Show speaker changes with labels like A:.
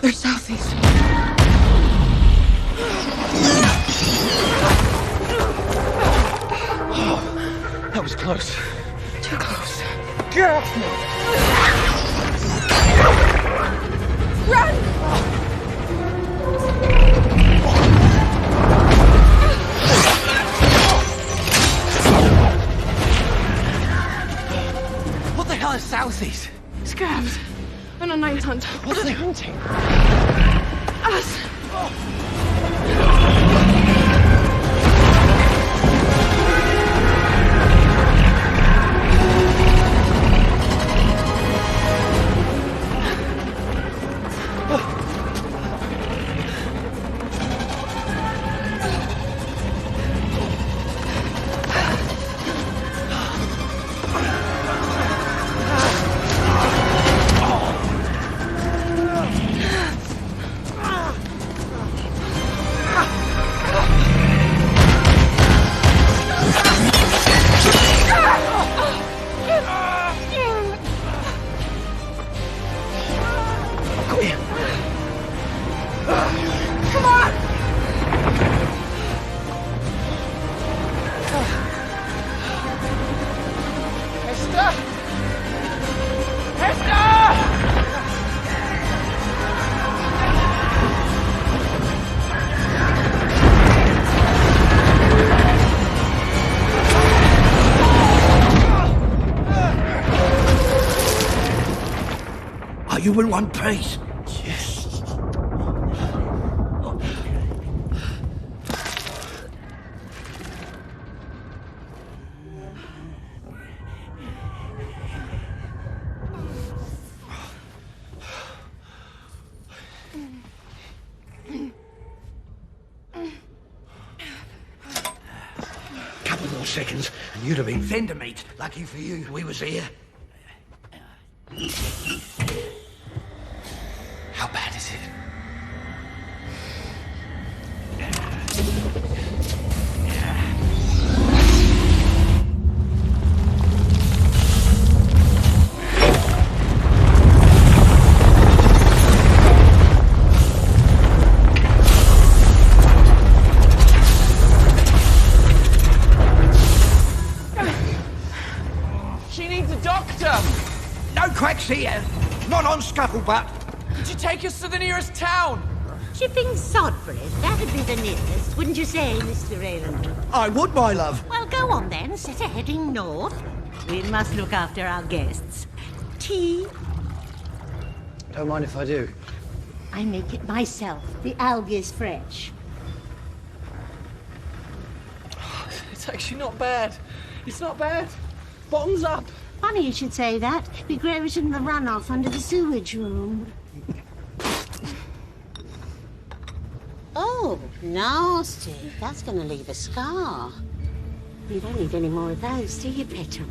A: They're Southies.
B: Oh, that was close.
A: Too close.
B: Get off me!
A: Run!
B: What the hell are Southies?
A: Scavs. On a night hunt.
B: What are they hunting?
A: Us.
C: You in one piece?
B: Yes.
C: Couple more seconds, and you'd have been fender meat. Lucky for you, we was here.
B: How bad is it?
D: She needs a doctor!
C: No cracks here. Not on Scuttlebug.
D: Could you take us to the nearest town?
E: Chipping Sodbury, that'd be the nearest, wouldn't you say, Mr. Rayland?
C: I would, my love.
E: Well, go on then, set a heading north. We must look after our guests. Tea?
B: Don't mind if I do.
E: I make it myself. The algae is fresh.
D: It's actually not bad. It's not bad. Bottoms up.
E: Funny you should say that. We grow it in the runoff under the sewage room. Oh, nasty. That's going to leave a scar. You don't need any more of those, do you, Petal?